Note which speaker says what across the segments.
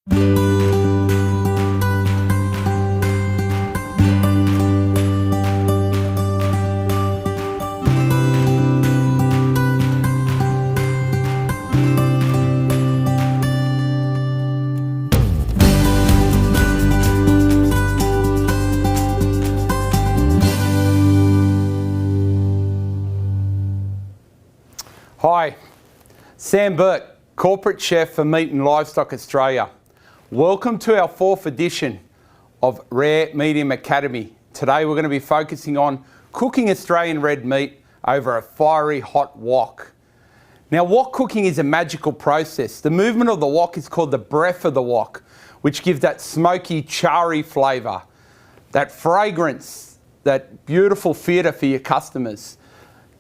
Speaker 1: Hi, Sam Burke, Corporate Chef for Meat and Livestock Australia. Welcome to our 4th edition of Rare Medium Academy. Today we're going to be focusing on cooking Australian red meat over a fiery hot wok. Now, wok cooking is a magical process. The movement of the wok is called the breath of the wok, which gives that smoky, charry flavour, that fragrance, that beautiful theatre for your customers.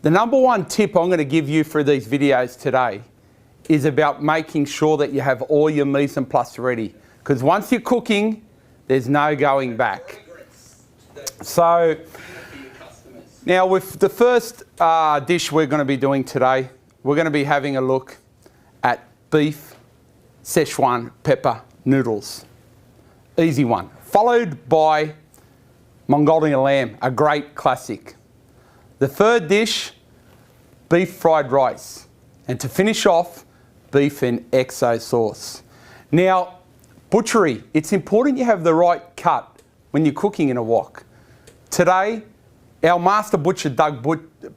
Speaker 1: The number one tip I'm going to give you for these videos today is about making sure that you have all your mise en place ready. Because once you're cooking, there's no going back. So, now with the first dish we're going to be doing today, we're going to be having a look at beef Szechuan pepper noodles. Easy one. Followed by Mongolian lamb, a great classic. The third dish, beef fried rice. And to finish off, beef in Exo Sauce. Now, butchery, it's important you have the right cut when you're cooking in a wok. Today, our master butcher, Doug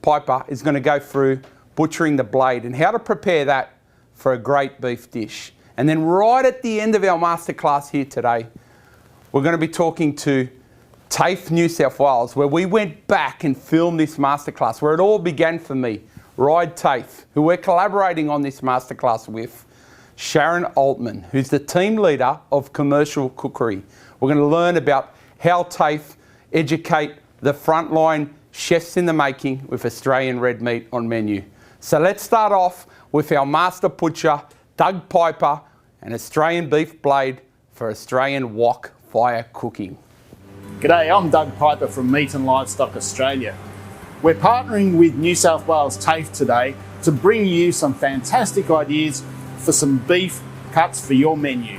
Speaker 1: Piper, is going to go through butchering the blade and how to prepare that for a great beef dish. And then right at the end of our masterclass here today, we're going to be talking to Tafe, New South Wales, where we went back and filmed this masterclass, where it all began for me. Tafe, who we're collaborating on this masterclass with, Sharon Altman, who's the team leader of Commercial Cookery. We're going to learn about how Tafe educate the frontline chefs in the making with Australian red meat on menu. So let's start off with our master butcher, Doug Piper, an Australian beef blade for Australian wok fire cooking.
Speaker 2: G'day, I'm Doug Piper from Meat and Livestock Australia. We're partnering with New South Wales Tafe today to bring you some fantastic ideas for some beef cuts for your menu.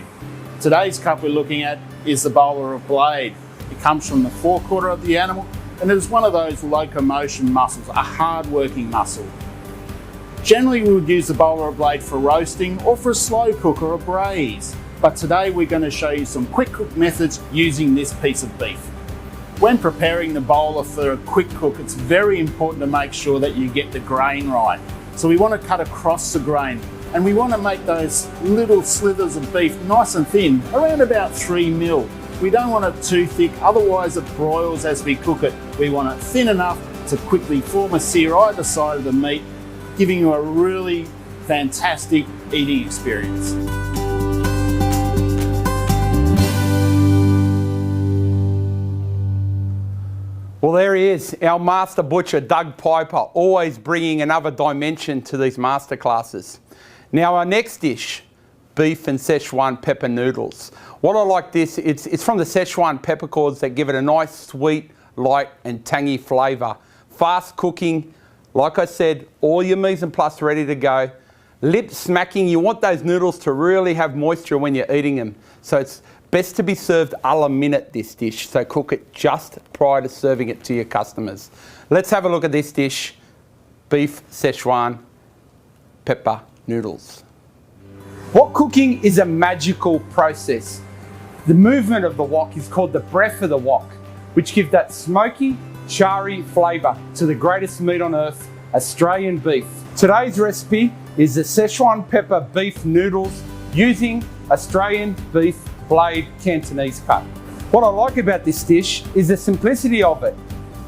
Speaker 2: Today's cut we're looking at is the bowler of blade. It comes from the forequarter of the animal and it is one of those locomotion muscles, a hard-working muscle. Generally we would use the bowler of blade for roasting or for a slow cook or a braise. But today we're going to show you some quick cook methods using this piece of beef. When preparing the bowler for a quick cook, it's very important to make sure that you get the grain right. So we want to cut across the grain and we want to make those little slithers of beef nice and thin, around about 3 mil. We don't want it too thick, otherwise it broils as we cook it. We want it thin enough to quickly form a sear either side of the meat, giving you a really fantastic eating experience.
Speaker 1: Well, there he is, our master butcher, Doug Piper, always bringing another dimension to these masterclasses. Now, our next dish, beef and Szechuan pepper noodles. What I like this, it's from the Szechuan peppercorns that give it a nice, sweet, light and tangy flavour. Fast cooking, like I said, all your mise en place ready to go. Lip smacking, you want those noodles to really have moisture when you're eating them. So it's best to be served a la minute, this dish, so cook it just prior to serving it to your customers. Let's have a look at this dish, beef Szechuan pepper noodles. Wok cooking is a magical process. The movement of the wok is called the breath of the wok, which gives that smoky, charry flavour to the greatest meat on earth, Australian beef. Today's recipe is the Szechuan pepper beef noodles using Australian beef blade Cantonese cut. What I like about this dish is the simplicity of it.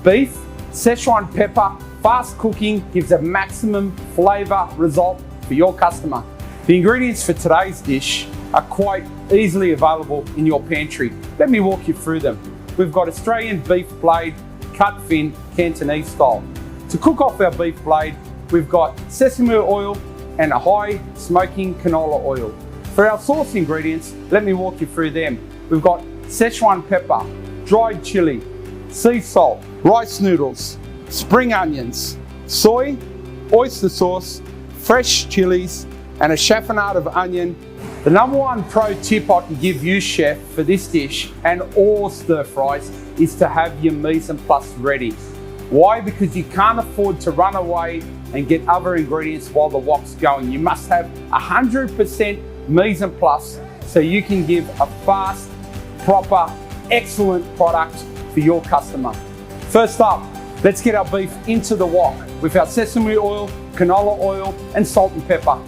Speaker 1: Beef, Szechuan pepper, fast cooking gives a maximum flavour result for your customer. The ingredients for today's dish are quite easily available in your pantry. Let me walk you through them. We've got Australian beef blade, cut thin, Cantonese style. To cook off our beef blade, we've got sesame oil and a high smoking canola oil. For our sauce ingredients, let me walk you through them. We've got Szechuan pepper, dried chili, sea salt, rice noodles, spring onions, soy, oyster sauce, fresh chilies, and a chiffonade of onion The number one pro tip I can give you, chef, for this dish and all stir fries is to have your mise en place ready. Why? Because you can't afford to run away and get other ingredients while the wok's going. You must have 100% mise en place so you can give a fast, proper, excellent product for your customer. First up, let's get our beef into the wok with our sesame oil, canola oil, and salt and pepper.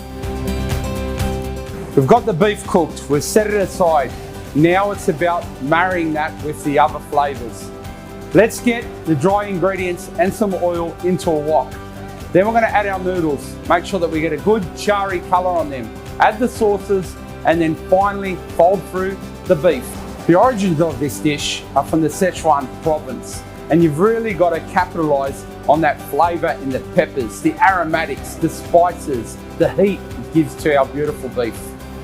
Speaker 1: We've got the beef cooked, we've set it aside. Now it's about marrying that with the other flavors. Let's get the dry ingredients and some oil into a wok. Then we're gonna add our noodles. Make sure that we get a good charry color on them. Add the sauces, and then finally fold through the beef. The origins of this dish are from the Szechuan province, and you've really got to capitalize on that flavor in the peppers, the aromatics, the spices, the heat it gives to our beautiful beef.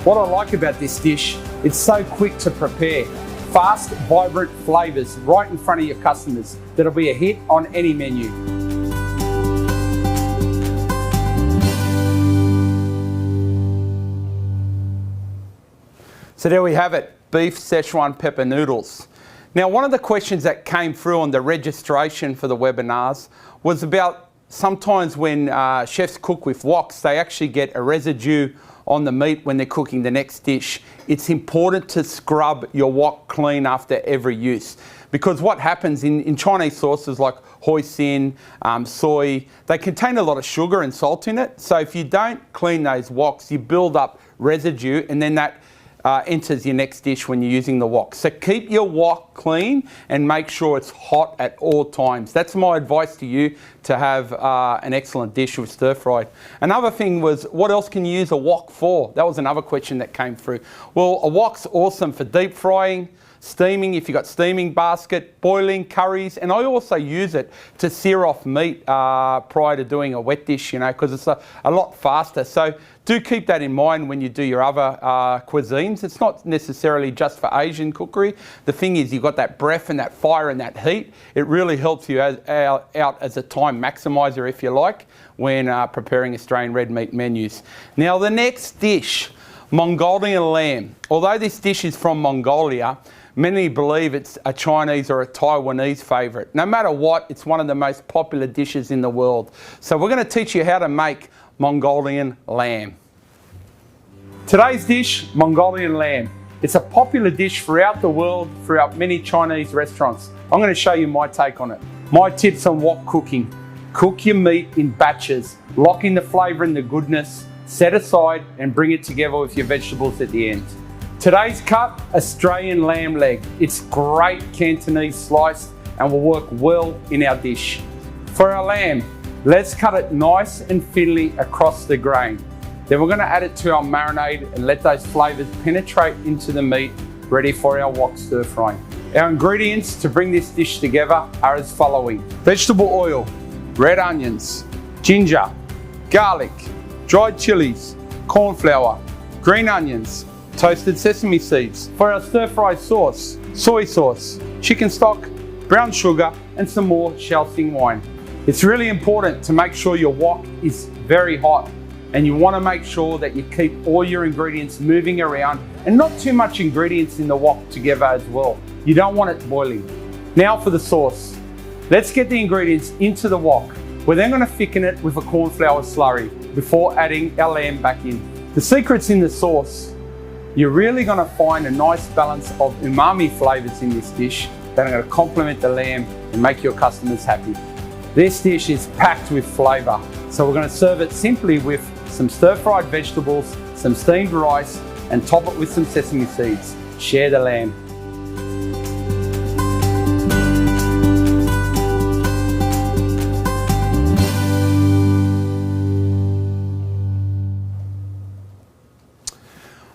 Speaker 1: What I like about this dish, it's so quick to prepare. Fast, vibrant flavors right in front of your customers that'll be a hit on any menu. So there we have it, beef Szechuan pepper noodles. Now, one of the questions that came through on the registration for the webinars was about sometimes when chefs cook with woks, they actually get a residue on the meat when they're cooking the next dish. It's important to scrub your wok clean after every use, because what happens in Chinese sauces like hoisin, soy, they contain a lot of sugar and salt in it. So if you don't clean those woks, you build up residue, and then that enters your next dish when you're using the wok. So keep your wok clean and make sure it's hot at all times. That's my advice to you to have an excellent dish with stir fried. Another thing was, what else can you use a wok for? That was another question that came through. Well, a wok's awesome for deep frying, steaming if you've got steaming basket, boiling, curries, and I also use it to sear off meat prior to doing a wet dish, you know, because it's a lot faster. So do keep that in mind when you do your other cuisines. It's not necessarily just for Asian cookery. The thing is, you've got that breath and that fire and that heat. It really helps you out as a time maximizer, if you like, when preparing Australian red meat menus. Now the next dish, Mongolian lamb. Although this dish is from Mongolia, many believe it's a Chinese or a Taiwanese favourite. No matter what, it's one of the most popular dishes in the world. So we're going to teach you how to make Mongolian lamb. Today's dish, Mongolian lamb. It's a popular dish throughout the world, throughout many Chinese restaurants. I'm going to show you my take on it. My tips on wok cooking. Cook your meat in batches. Lock in the flavour and the goodness. Set aside and bring it together with your vegetables at the end. Today's cut, Australian lamb leg. It's great Cantonese sliced and will work well in our dish. For our lamb, let's cut it nice and thinly across the grain. Then we're going to add it to our marinade and let those flavours penetrate into the meat, ready for our wok stir frying. Our ingredients to bring this dish together are as following: vegetable oil, red onions, ginger, garlic, dried chilies, corn flour, green onions, toasted sesame seeds. For our stir fry sauce, soy sauce, chicken stock, brown sugar, and some more Shaoxing wine. It's really important to make sure your wok is very hot, and you want to make sure that you keep all your ingredients moving around and not too much ingredients in the wok together as well. You don't want it boiling. Now for the sauce. Let's get the ingredients into the wok. We're then going to thicken it with a corn flour slurry before adding our lamb back in. The secret's in the sauce. You're really going to find a nice balance of umami flavours in this dish that are going to complement the lamb and make your customers happy. This dish is packed with flavour, so we're going to serve it simply with some stir-fried vegetables, some steamed rice, and top it with some sesame seeds. Share the lamb.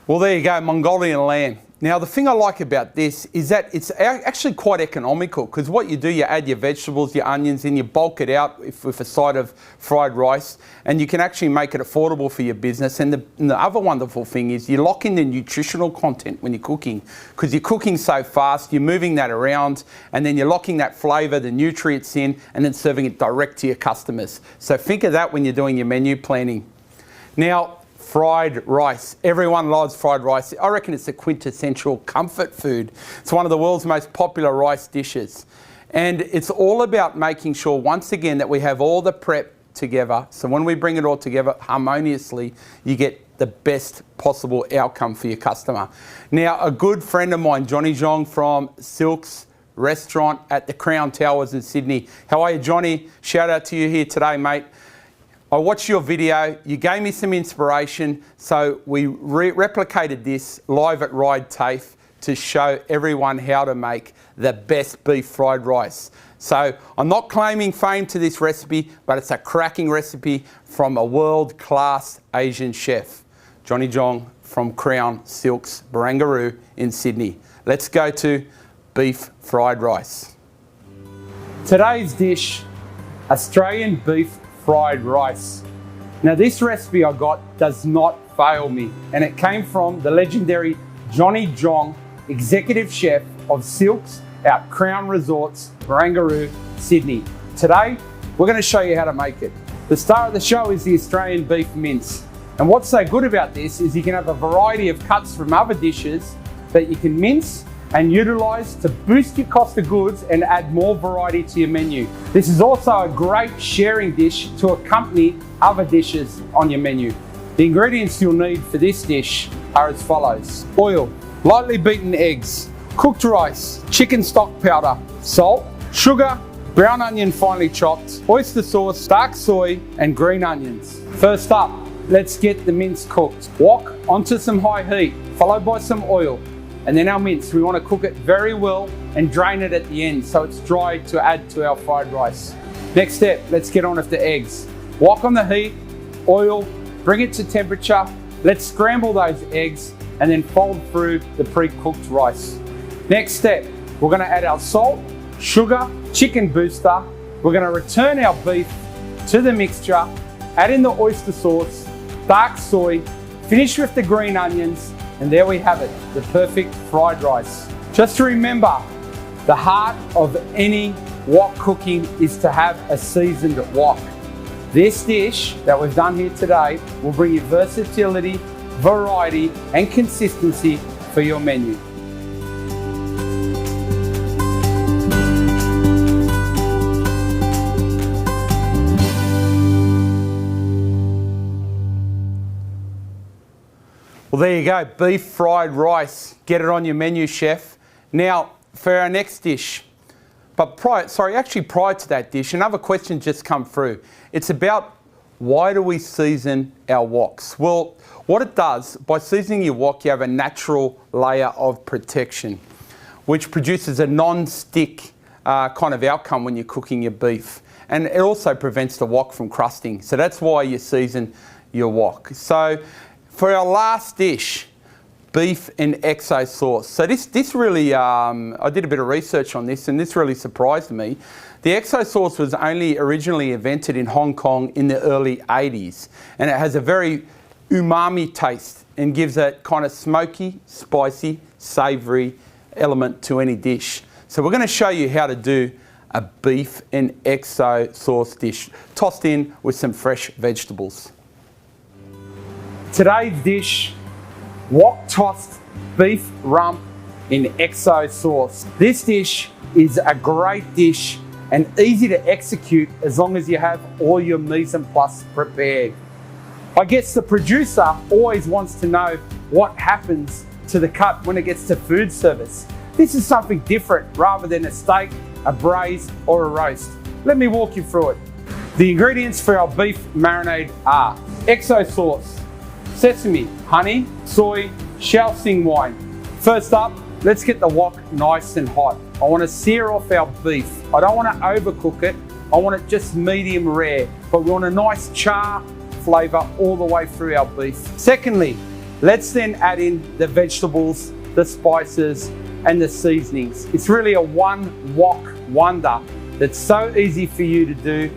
Speaker 1: Well, there you go, Mongolian lamb. Now, the thing I like about this is that it's actually quite economical, because what you do, you add your vegetables, your onions, and you bulk it out with a side of fried rice, and you can actually make it affordable for your business. And the other wonderful thing is you lock in the nutritional content when you're cooking, because you're cooking so fast, you're moving that around, and then you're locking that flavour, the nutrients in, and then serving it direct to your customers. So think of that when you're doing your menu planning. Now, fried rice. Everyone loves fried rice. I reckon it's a quintessential comfort food. It's one of the world's most popular rice dishes. And it's all about making sure, once again, that we have all the prep together. So when we bring it all together harmoniously, you get the best possible outcome for your customer. Now, a good friend of mine, Johnny Zhong from Silk's restaurant at the Crown Towers in Sydney. How are you, Johnny? Shout out to you here today, mate. I watched your video, you gave me some inspiration, so we replicated this live at Ride Tafe to show everyone how to make the best beef fried rice. So I'm not claiming fame to this recipe, but it's a cracking recipe from a world-class Asian chef, Johnny Zhong from Crown Silk's Barangaroo in Sydney. Let's go to beef fried rice. Today's dish, Australian beef fried rice. Now this recipe I got does not fail me, and it came from the legendary Johnny Zhong, executive chef of Silk's at Crown Resorts, Barangaroo, Sydney. Today, we're going to show you how to make it. The star of the show is the Australian beef mince. And what's so good about this is you can have a variety of cuts from other dishes that you can mince and utilise to boost your cost of goods and add more variety to your menu. This is also a great sharing dish to accompany other dishes on your menu. The ingredients you'll need for this dish are as follows: oil, lightly beaten eggs, cooked rice, chicken stock powder, salt, sugar, brown onion finely chopped, oyster sauce, dark soy, and green onions. First up, let's get the mince cooked. Wok onto some high heat, followed by some oil. And then our mince, we want to cook it very well and drain it at the end so it's dry to add to our fried rice. Next step, let's get on with the eggs. Wok on the heat, oil, bring it to temperature. Let's scramble those eggs and then fold through the pre-cooked rice. Next step, we're going to add our salt, sugar, chicken booster. We're going to return our beef to the mixture, add in the oyster sauce, dark soy, finish with the green onions, and there we have it, the perfect fried rice. Just to remember, the heart of any wok cooking is to have a seasoned wok. This dish that we've done here today will bring you versatility, variety, and consistency for your menu. Well, there you go, beef fried rice. Get it on your menu, chef. Now, for our next dish, but prior to that dish, another question just come through. It's about, why do we season our woks? Well, what it does, by seasoning your wok, you have a natural layer of protection, which produces a non-stick kind of outcome when you're cooking your beef. And it also prevents the wok from crusting. So that's why you season your wok. So for our last dish, beef and Exo Sauce. So this really, I did a bit of research on this and this really surprised me. The Exo Sauce was only originally invented in Hong Kong in the early 80s. And it has a very umami taste and gives a kind of smoky, spicy, savoury element to any dish. So we're going to show you how to do a beef and Exo Sauce dish, tossed in with some fresh vegetables. Today's dish, wok tossed beef rump in Exo Sauce. This dish is a great dish and easy to execute as long as you have all your mise en place prepared. I guess the producer always wants to know what happens to the cut when it gets to food service. This is something different rather than a steak, a braise, or a roast. Let me walk you through it. The ingredients for our beef marinade are Exo Sauce, sesame, honey, soy, Shaoxing wine. First up, let's get the wok nice and hot. I want to sear off our beef. I don't want to overcook it. I want it just medium rare, but we want a nice char flavour all the way through our beef. Secondly, let's then add in the vegetables, the spices, and the seasonings. It's really a one wok wonder that's so easy for you to do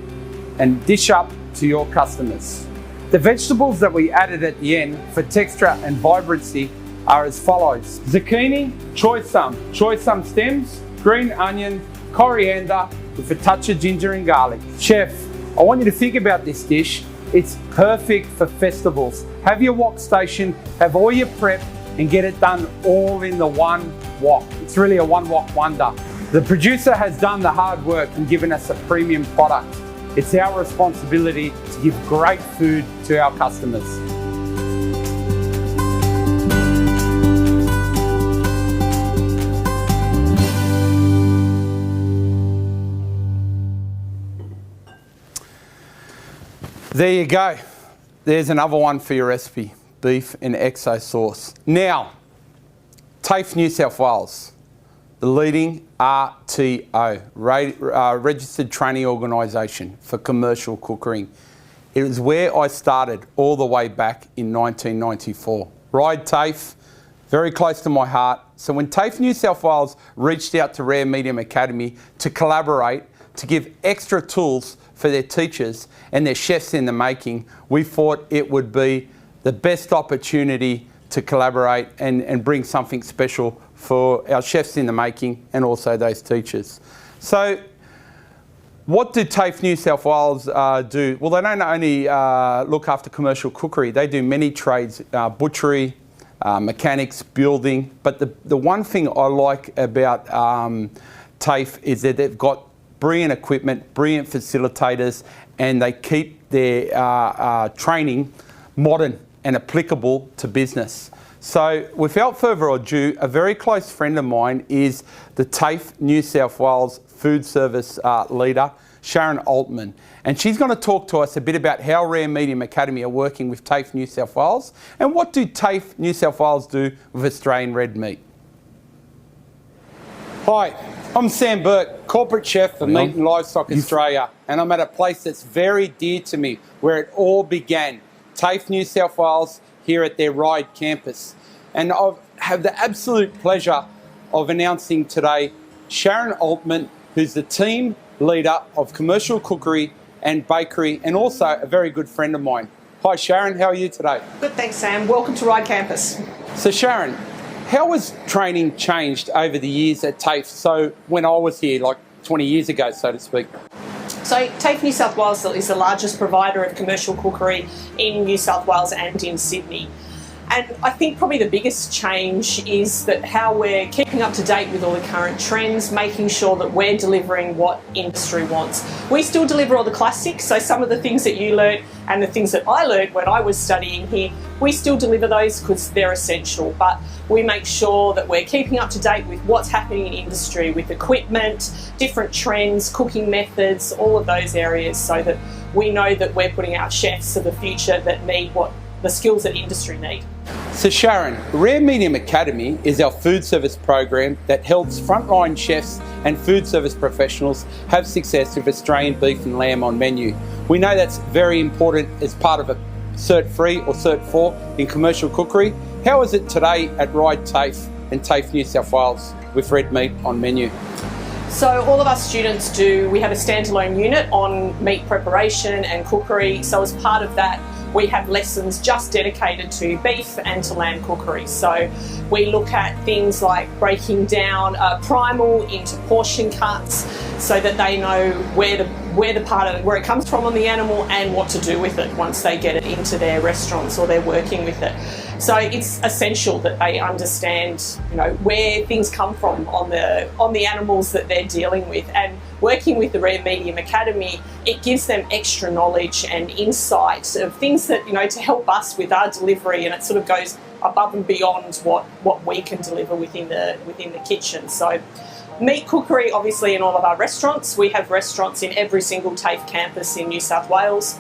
Speaker 1: and dish up to your customers. The vegetables that we added at the end for texture and vibrancy are as follows: zucchini, choy sum stems, green onion, coriander with a touch of ginger and garlic. Chef, I want you to think about this dish. It's perfect for festivals. Have your wok station, have all your prep, and get it done all in the one wok. It's really a one wok wonder. The producer has done the hard work and given us a premium product. It's our responsibility to give great food to our customers. There you go. There's another one for your recipe, beef and Exo Sauce. Now, Tafe New South Wales, the leading RTO, Registered Training Organisation for Commercial Cookery. It was where I started all the way back in 1994. Ride Tafe, very close to my heart. So when Tafe New South Wales reached out to Rare Medium Academy to collaborate, to give extra tools for their teachers and their chefs in the making, we thought it would be the best opportunity to collaborate and bring something special for our chefs in the making and also those teachers. So what do Tafe New South Wales do? Well, they don't only look after commercial cookery, they do many trades, butchery, mechanics, building, but the one thing I like about Tafe is that they've got brilliant equipment, brilliant facilitators, and they keep their training modern and applicable to business. So without further ado, a very close friend of mine is the Tafe New South Wales food service leader, Sharon Altman. And she's going to talk to us a bit about how Rare Medium Academy are working with Tafe New South Wales and what do Tafe New South Wales do with Australian red meat. Hi, I'm Sam Burke, corporate chef for Meat and Livestock Australia, and I'm at a place that's very dear to me, where it all began, Tafe New South Wales, here at their Ryde campus. And I have the absolute pleasure of announcing today Sharon Altman, who's the team leader of Commercial Cookery and Bakery, and also a very good friend of mine. Hi Sharon, how are you today?
Speaker 3: Good, thanks Sam. Welcome to Ryde campus.
Speaker 1: So Sharon, how has training changed over the years at Tafe? So when I was here, like 20 years ago, so to speak.
Speaker 3: So Tafe New South Wales is the largest provider of commercial cookery in New South Wales and in Sydney. And I think probably the biggest change is that how we're keeping up to date with all the current trends, making sure that we're delivering what industry wants. We still deliver all the classics, so some of the things that you learned and the things that I learned when I was studying here, we still deliver those because they're essential, but we make sure that we're keeping up to date with what's happening in industry, with equipment, different trends, cooking methods, all of those areas, so that we know that we're putting out chefs of the future that need what the skills that industry need.
Speaker 1: So Sharon, Rare Medium Academy is our food service program that helps frontline chefs and food service professionals have success with Australian beef and lamb on menu. We know that's very important as part of a Cert 3 or Cert 4 in commercial cookery. How is it today at Ryde Tafe and Tafe New South Wales with red meat on menu?
Speaker 3: So all of our students we have a standalone unit on meat preparation and cookery. So as part of that, we have lessons just dedicated to beef and to lamb cookery. So we look at things like breaking down primal into portion cuts so that they know where it comes from on the animal and what to do with it once they get it into their restaurants or they're working with it. So it's essential that they understand, where things come from on the animals that they're dealing with. And working with the Rare Medium Academy, it gives them extra knowledge and insight of things that, to help us with our delivery, and it sort of goes above and beyond what we can deliver within the kitchen. So meat cookery, obviously, in all of our restaurants. We have restaurants in every single Tafe campus in New South Wales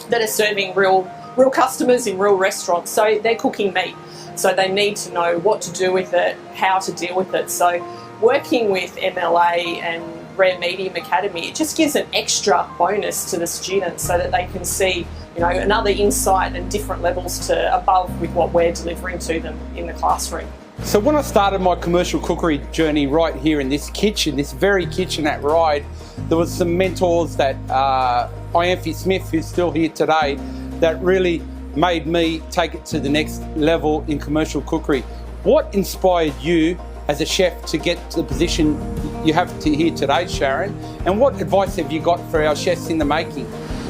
Speaker 3: that are serving real customers in real restaurants. So they're cooking meat. So they need to know what to do with it, how to deal with it. So working with MLA and Rare Medium Academy, it just gives an extra bonus to the students so that they can see, another insight and different levels to above with what we're delivering to them in the classroom.
Speaker 1: So when I started my commercial cookery journey right here in this kitchen, this very kitchen at Ryde, there was some mentors that Ianthe Smith, who's still here today, that really made me take it to the next level in commercial cookery. What inspired you as a chef to get to the position you have here today, Sharon? And what advice have you got for our chefs in the making?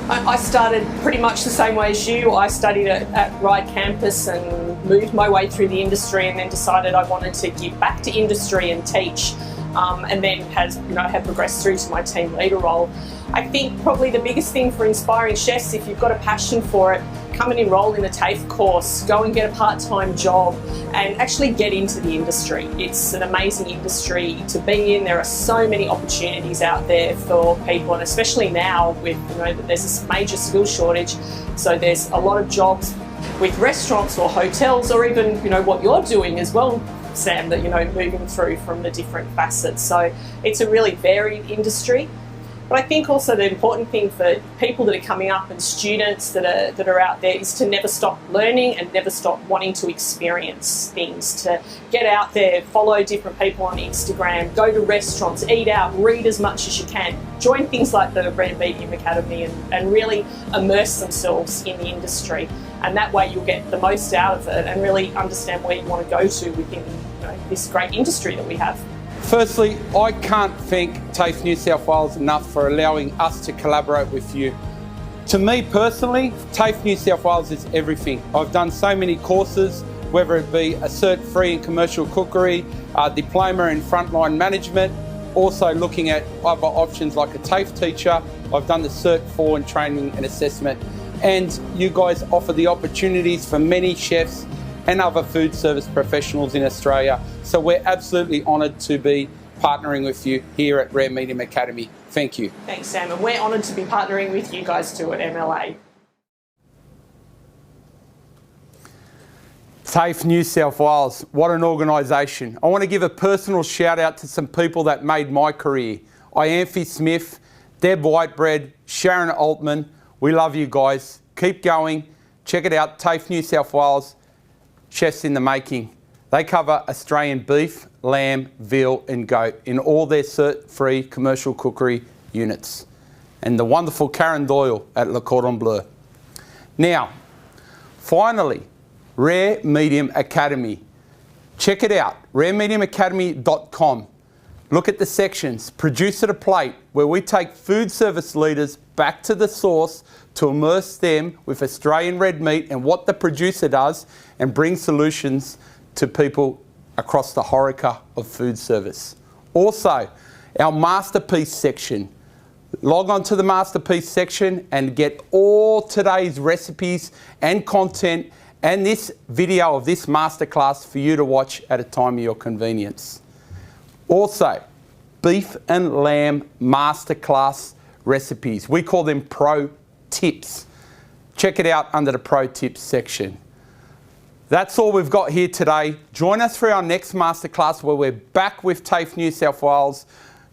Speaker 3: I started pretty much the same way as you. I studied at Ryde campus and moved my way through the industry, and then decided I wanted to give back to industry and teach, and then have progressed through to my team leader role. I think probably the biggest thing for inspiring chefs, if you've got a passion for it, come and enrol in the Tafe course, go and get a part-time job and actually get into the industry. It's an amazing industry to be in. There are so many opportunities out there for people, and especially now with there's a major skill shortage, so there's a lot of jobs with restaurants or hotels, or even what you're doing as well, Sam, that moving through from the different facets. So it's a really varied industry. But I think also the important thing for people that are coming up and students that are out there is to never stop learning and never stop wanting to experience things, to get out there, follow different people on Instagram, go to restaurants, eat out, read as much as you can, join things like the Rare Medium Academy and really immerse themselves in the industry. And that way you'll get the most out of it and really understand where you want to go to within this great industry that we have.
Speaker 1: Firstly, I can't thank Tafe New South Wales enough for allowing us to collaborate with you. To me personally, Tafe New South Wales is everything. I've done so many courses, whether it be a Cert 3 in Commercial Cookery, a Diploma in Frontline Management, also looking at other options like a Tafe teacher. I've done the Cert 4 in Training and Assessment. And you guys offer the opportunities for many chefs and other food service professionals in Australia. So we're absolutely honoured to be partnering with you here at Rare Medium Academy. Thank you.
Speaker 3: Thanks, Sam, and we're honoured to be partnering with you guys too at MLA.
Speaker 1: Tafe New South Wales, what an organisation. I want to give a personal shout out to some people that made my career. Ianthe Smith, Deb Whitebread, Sharon Altman. We love you guys. Keep going. Check it out, Tafe New South Wales. Chefs in the Making. They cover Australian beef, lamb, veal and goat in all their cert-free commercial cookery units. And the wonderful Karen Doyle at Le Cordon Bleu. Now, finally, Rare Medium Academy. Check it out, raremediumacademy.com. Look at the sections, Produce at a Plate, where we take food service leaders back to the source to immerse them with Australian red meat and what the producer does and bring solutions to people across the horeca of food service. Also, our Masterpiece section. Log on to the Masterpiece section and get all today's recipes and content and this video of this masterclass for you to watch at a time of your convenience. Also, beef and lamb masterclass recipes. We call them Pro Tips. Check it out under the Pro Tips section. That's all we've got here today. Join us for our next masterclass where we're back with Tafe New South Wales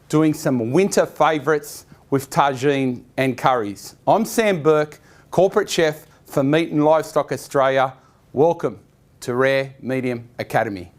Speaker 1: doing some winter favourites with tagine and curries. I'm Sam Burke, Corporate Chef for Meat and Livestock Australia. Welcome to Rare Medium Academy.